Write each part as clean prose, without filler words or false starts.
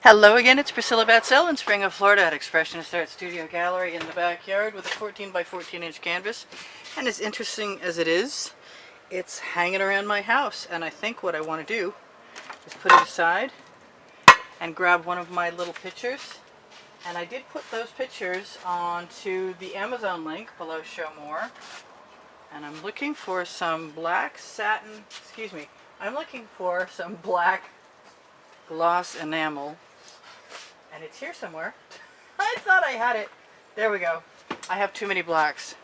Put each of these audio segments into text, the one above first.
Hello again, it's Priscilla Batzell in Spring of Florida at Expressionist Art Studio Gallery in the backyard with a 14 by 14 inch canvas. And as interesting as it is, it's hanging around my house, and I think what I want to do is put it aside and grab one of my little pictures. And I did put those pictures onto the Amazon link below Show More. And I'm looking for some black satin, I'm looking for some black gloss enamel. And it's here somewhere. I thought I had it. There we go. I have too many blacks.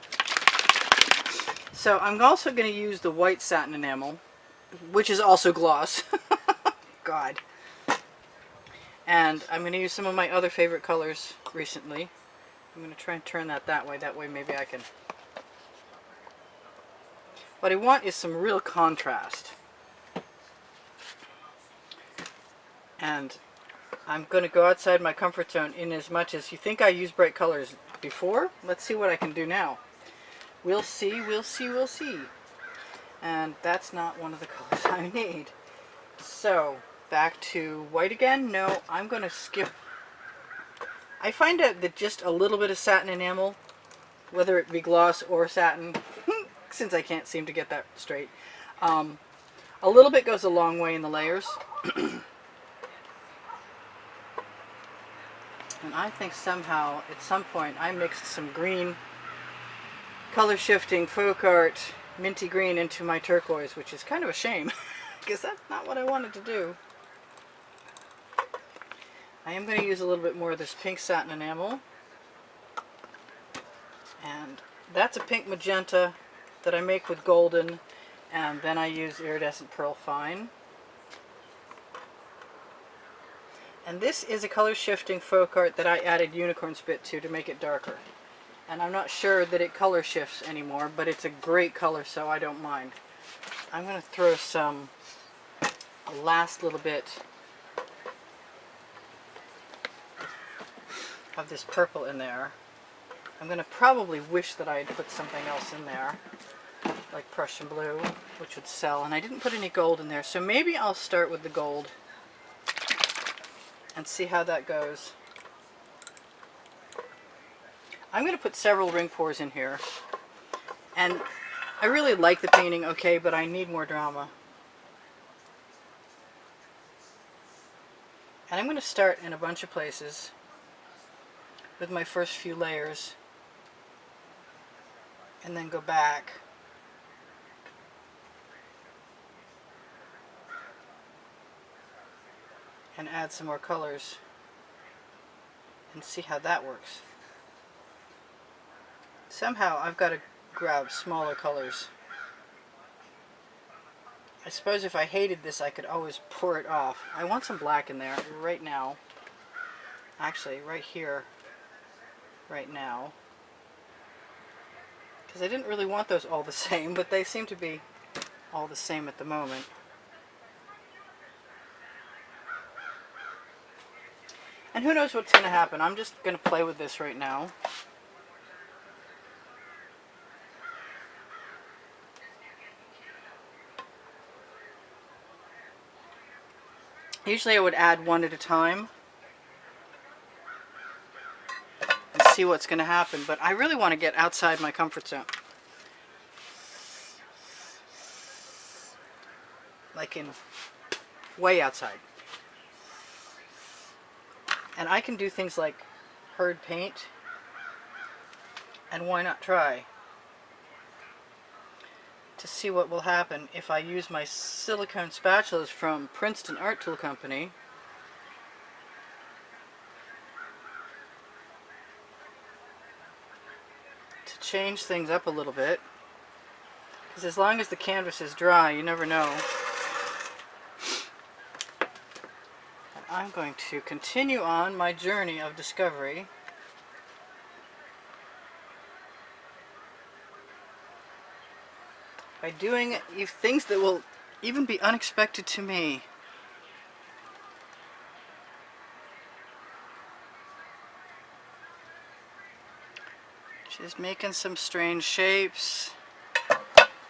So I'm also going to use the white satin enamel, which is also gloss. God. And I'm going to use some of my other favorite colors recently. I'm going to try and turn that way. That way maybe I can... What I want is some real contrast. And I'm going to go outside my comfort zone in as much as you think I used bright colors before. Let's see what I can do now. We'll see, we'll see, we'll see. And that's not one of the colors I need. So, back to white again. No, I'm going to skip. I find out that just a little bit of satin enamel, whether it be gloss or satin, since I can't seem to get that straight, a little bit goes a long way in the layers. And I think somehow, at some point, I mixed some green, color-shifting folk art, minty green into my turquoise, which is kind of a shame, because that's not what I wanted to do. I am going to use a little bit more of this pink satin enamel. And that's a pink magenta that I make with golden, and then I use iridescent pearl fine. And this is a color shifting folk art that I added unicorn spit to make it darker. And I'm not sure that it color shifts anymore, but it's a great color, so I don't mind. I'm going to throw a last little bit of this purple in there. I'm going to probably wish that I had put something else in there, like Prussian blue, which would sell. And I didn't put any gold in there, so maybe I'll start with the gold and see how that goes. I'm going to put several Ringpours in here. And I really like the painting, okay, but I need more drama. And I'm going to start in a bunch of places with my first few layers and then go back. And add some more colors and see how that works. Somehow I've got to grab smaller colors. I suppose if I hated this I could always pour it off. I want some black in there right now. Actually, right here, right now. Because I didn't really want those all the same, but they seem to be all the same at the moment. And who knows what's going to happen. I'm just going to play with this right now. Usually I would add one at a time and see what's going to happen, but I really want to get outside my comfort zone. Like in way outside. And I can do things like herd paint, and why not try to see what will happen if I use my silicone spatulas from Princeton Art Tool Company to change things up a little bit. Because as long as the canvas is dry, you never know. I'm going to continue on my journey of discovery by doing things that will even be unexpected to me. Just making some strange shapes,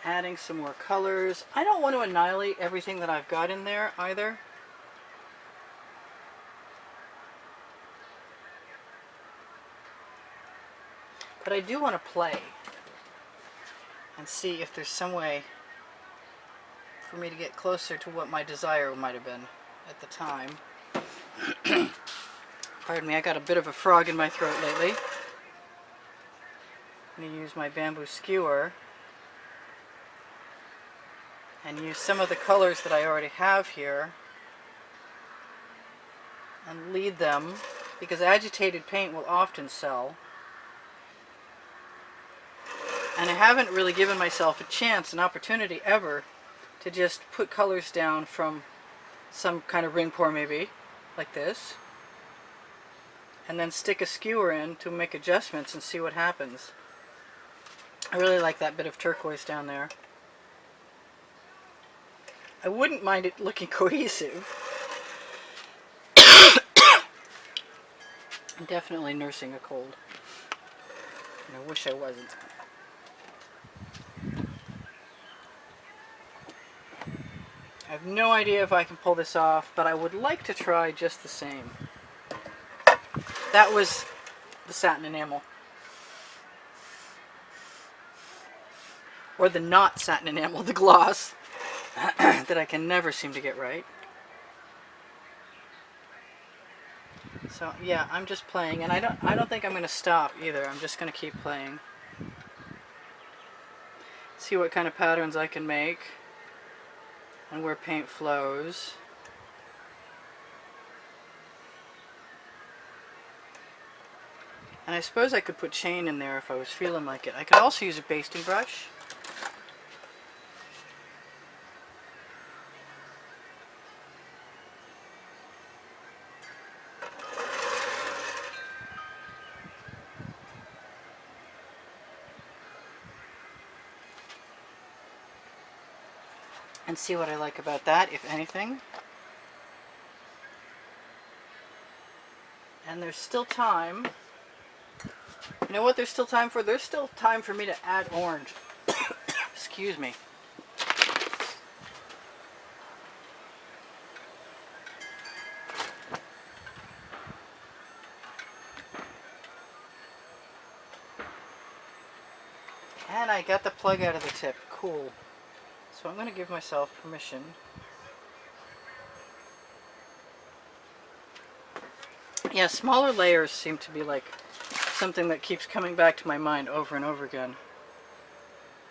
adding some more colors. I don't want to annihilate everything that I've got in there either. But I do want to play and see if there's some way for me to get closer to what my desire might have been at the time. Pardon me, I got a bit of a frog in my throat lately. I'm going to use my bamboo skewer and use some of the colors that I already have here and lead them, because agitated paint will often sell. And I haven't really given myself a chance, an opportunity ever, to just put colors down from some kind of Ringpour maybe, like this, and then stick a skewer in to make adjustments and see what happens. I really like that bit of turquoise down there. I wouldn't mind it looking cohesive. I'm definitely nursing a cold, and I wish I wasn't. I have no idea if I can pull this off, but I would like to try just the same. That was the satin enamel. Or the not satin enamel, the gloss, that I can never seem to get right. So yeah, I'm just playing, and I don't think I'm going to stop either. I'm just going to keep playing. See what kind of patterns I can make and where paint flows. And I suppose I could put chain in there if I was feeling like it. I could also use a basting brush. And see what I like about that, if anything. And there's still time. You know what there's still time for? There's still time for me to add orange. Excuse me. And I got the plug out of the tip. Cool. So I'm going to give myself permission yeah, smaller layers seem to be like something that keeps coming back to my mind over and over again.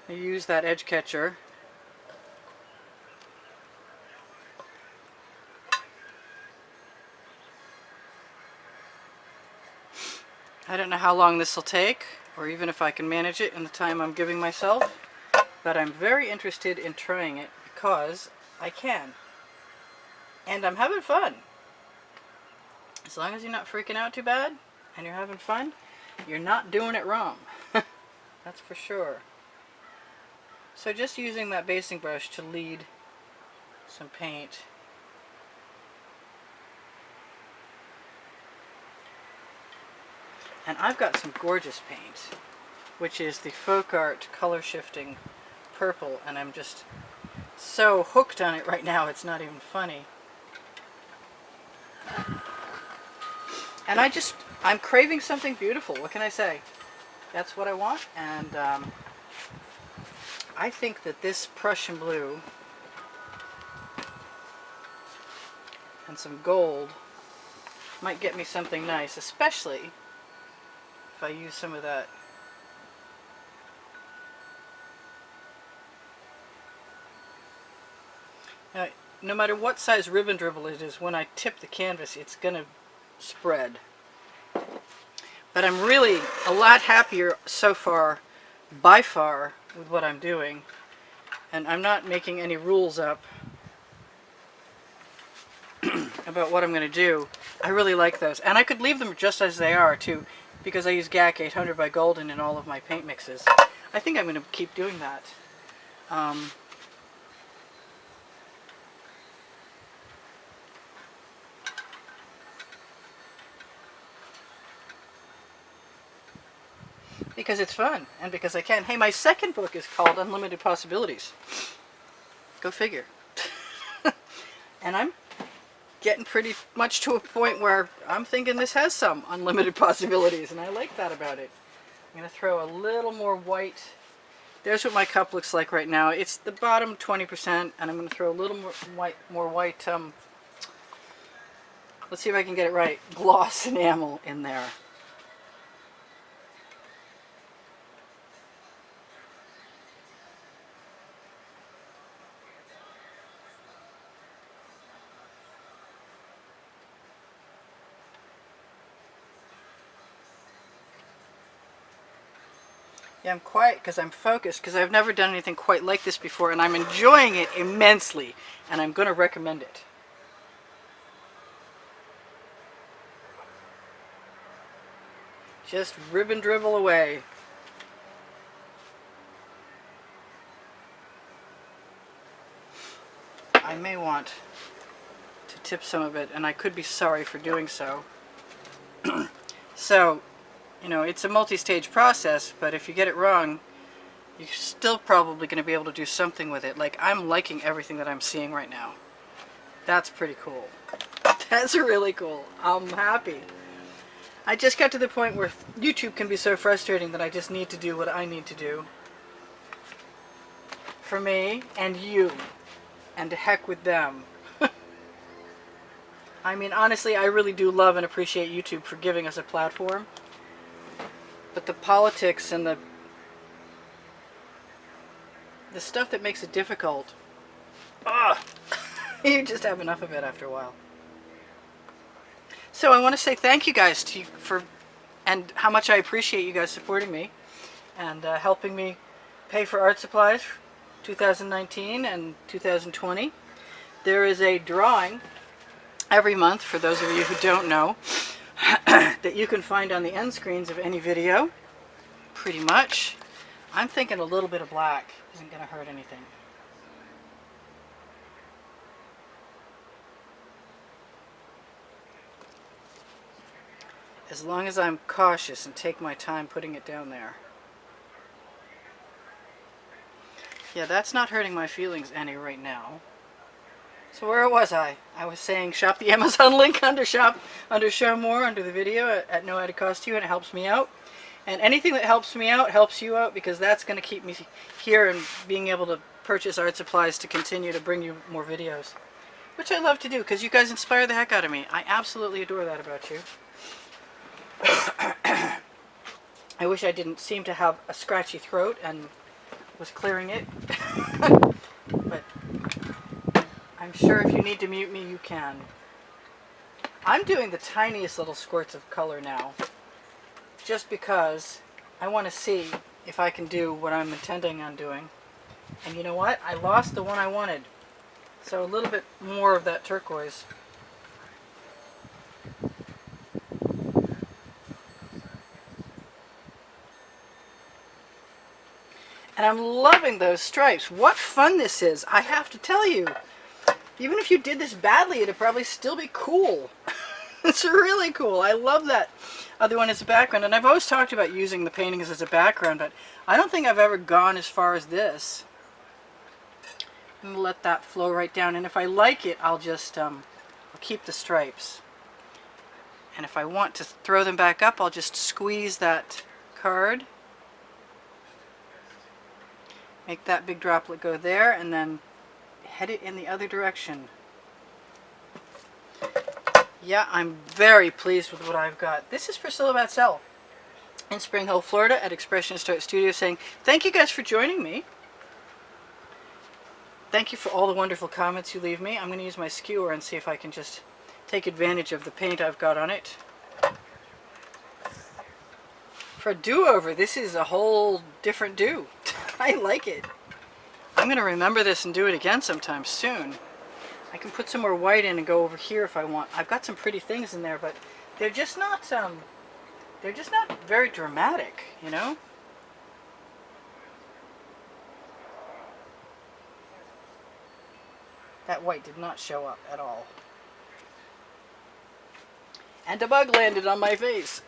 I use that edge catcher. I don't know how long this will take, or even if I can manage it in the time I'm giving myself, but I'm very interested in trying it because I can. And I'm having fun. As long as you're not freaking out too bad and you're having fun, you're not doing it wrong. That's for sure. So just using that basting brush to lead some paint. And I've got some gorgeous paint, which is the Folk Art color shifting purple, and I'm just so hooked on it right now, it's not even funny. And I'm craving something beautiful. What can I say? That's what I want, and I think that this Prussian blue and some gold might get me something nice, especially if I use some of that. Now, no matter what size ribbon dribble it is, when I tip the canvas, it's going to spread. But I'm really a lot happier so far, by far, with what I'm doing. And I'm not making any rules up about what I'm going to do. I really like those. And I could leave them just as they are, too, because I use GAC 800 by Golden in all of my paint mixes. I think I'm going to keep doing that. Because it's fun, and because I can. Hey, my second book is called Unlimited Possibilities. Go figure. And I'm getting pretty much to a point where I'm thinking this has some unlimited possibilities, and I like that about it. I'm going to throw a little more white. There's what my cup looks like right now. It's the bottom 20%, and I'm going to throw a little more white, let's see if I can get it right, gloss enamel in there. Yeah, I'm quiet because I'm focused, because I've never done anything quite like this before, and I'm enjoying it immensely, and I'm going to recommend it. Just rib and dribble away. I may want to tip some of it, and I could be sorry for doing so. So, you know, it's a multi-stage process, but if you get it wrong, you're still probably going to be able to do something with it. Like, I'm liking everything that I'm seeing right now. That's pretty cool. That's really cool. I'm happy. I just got to the point where YouTube can be so frustrating that I just need to do what I need to do. For me and you. And to heck with them. I mean, honestly, I really do love and appreciate YouTube for giving us a platform. But the politics and the stuff that makes it difficult, you just have enough of it after a while. So I want to say thank you guys to you and how much I appreciate you guys supporting me and helping me pay for art supplies for 2019 and 2020. There is a drawing every month, for those of you who don't know, that you can find on the end screens of any video, pretty much. I'm thinking a little bit of black isn't going to hurt anything. As long as I'm cautious and take my time putting it down there. Yeah, that's not hurting my feelings any right now. So where was I? I was saying shop the Amazon link under show more under the video at no added cost to you, and it helps me out. And anything that helps me out helps you out, because that's going to keep me here and being able to purchase art supplies to continue to bring you more videos. Which I love to do, because you guys inspire the heck out of me. I absolutely adore that about you. I wish I didn't seem to have a scratchy throat and was clearing it. But I'm sure if you need to mute me, you can. I'm doing the tiniest little squirts of color now, just because I want to see if I can do what I'm intending on doing. And you know what? I lost the one I wanted. So a little bit more of that turquoise. And I'm loving those stripes. What fun this is, I have to tell you. Even if you did this badly, it'd probably still be cool. It's really cool. I love that other one as a background. And I've always talked about using the paintings as a background, but I don't think I've ever gone as far as this. I'm going to let that flow right down. And if I like it, I'll just I'll keep the stripes. And if I want to throw them back up, I'll just squeeze that card. Make that big droplet go there, and then head it in the other direction. Yeah, I'm very pleased with what I've got. This is Priscilla Batzell in Spring Hill, Florida at Expressionist Art Studio, saying thank you guys for joining me. Thank you for all the wonderful comments you leave me. I'm going to use my skewer and see if I can just take advantage of the paint I've got on it. For a do-over, this is a whole different do. I like it. I'm going to remember this and do it again sometime soon. I can put some more white in and go over here if I want. I've got some pretty things in there, but they're just not very dramatic, you know? That white did not show up at all. And a bug landed on my face.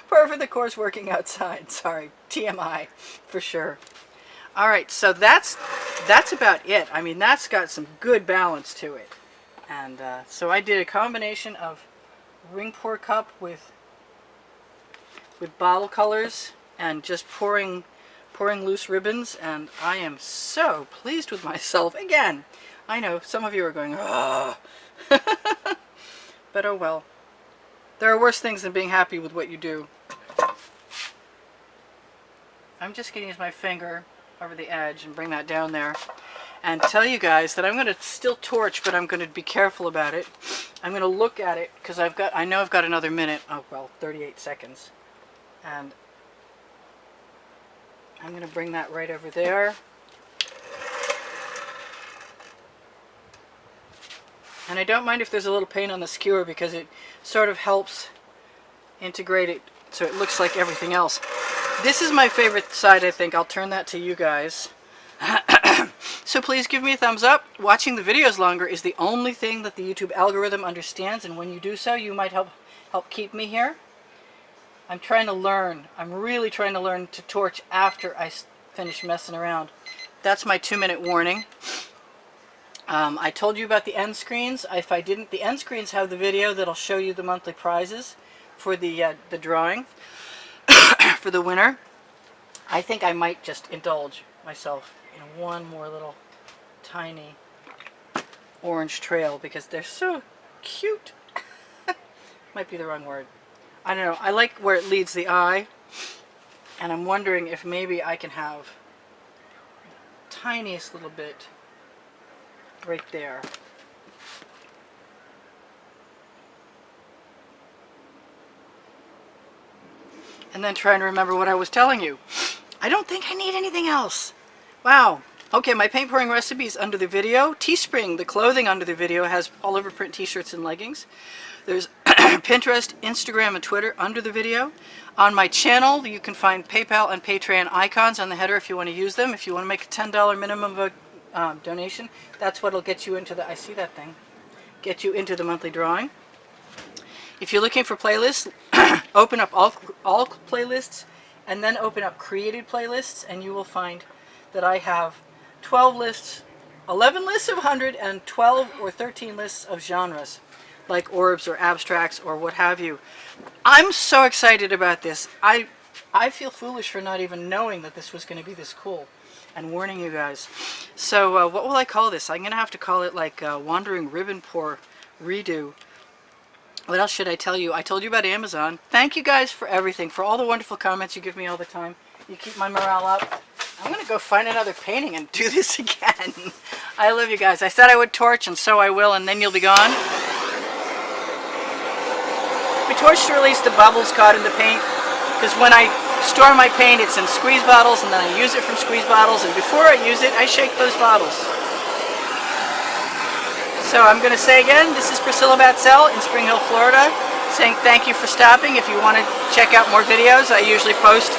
Par for the course working outside. Sorry, TMI for sure. All right, so that's about it. I mean, that's got some good balance to it. And so I did a combination of Ringpour cup with with bottle colors and just pouring loose ribbons, and I am so pleased with myself. Again, I know some of you are going, oh, but oh well. There are worse things than being happy with what you do. I'm just going to use my finger over the edge and bring that down there and tell you guys that I'm going to still torch, but I'm going to be careful about it. I'm going to look at it because I know I've got another minute. Oh well, 38 seconds. And I'm going to bring that right over there. And I don't mind if there's a little paint on the skewer because it sort of helps integrate it so it looks like everything else. This is my favorite side, I think. I'll turn that to you guys. So please give me a thumbs up. Watching the videos longer is the only thing that the YouTube algorithm understands, and when you do so, you might help keep me here. I'm trying to learn. I'm really trying to learn to torch after I finish messing around. That's my 2-minute warning. I told you about the end screens. If I didn't, the end screens have the video that'll show you the monthly prizes for the drawing for the winner. I think I might just indulge myself in one more little tiny orange trail because they're so cute. Might be the wrong word. I don't know. I like where it leads the eye, and I'm wondering if maybe I can have the tiniest little bit right there. And then trying to remember what I was telling you. I don't think I need anything else. Wow. Okay, my paint pouring recipe is under the video. Teespring, the clothing under the video, has all over print t-shirts and leggings. There's Pinterest, Instagram, and Twitter under the video. On my channel, you can find PayPal and Patreon icons on the header if you want to use them. If you want to make a $10 minimum donation, that's what'll get you into the, I see that thing, get you into the monthly drawing. If you're looking for playlists, open up all playlists, and then open up created playlists, and you will find that I have 12 lists, 11 lists of 100, and 12 or 13 lists of genres, like orbs or abstracts or what have you. I'm so excited about this. I feel foolish for not even knowing that this was going to be this cool and warning you guys. So what will I call this? I'm going to have to call it like Wandering Ribbon Pour Redo. What else should I tell you? I told you about Amazon. Thank you guys for everything, for all the wonderful comments you give me all the time. You keep my morale up. I'm going to go find another painting and do this again. I love you guys. I said I would torch, and so I will, and then you'll be gone. We torch to release the bubbles caught in the paint, because when I store my paint, it's in squeeze bottles, and then I use it from squeeze bottles, and before I use it, I shake those bottles. So I'm going to say again, this is Priscilla Batzell in Spring Hill, Florida, saying thank you for stopping. If you want to check out more videos, I usually post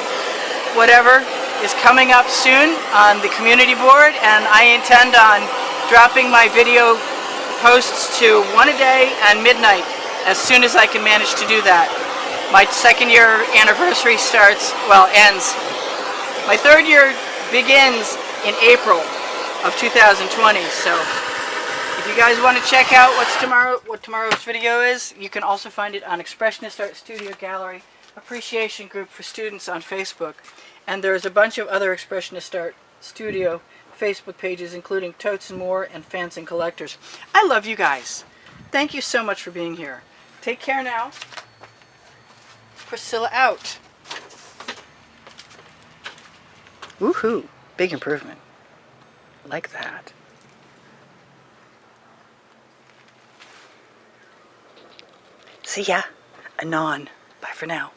whatever is coming up soon on the community board, and I intend on dropping my video posts to 1 a day and midnight as soon as I can manage to do that. My 2nd year anniversary ends. My 3rd year begins in April of 2020, so if you guys want to check out what tomorrow's video is, you can also find it on Expressionist Art Studio Gallery Appreciation Group for Students on Facebook. And there's a bunch of other Expressionist Art Studio Facebook pages, including Totes and More and Fans and Collectors. I love you guys. Thank you so much for being here. Take care now. Priscilla out. Woohoo! Big improvement. Like that. See ya. Anon. Bye for now.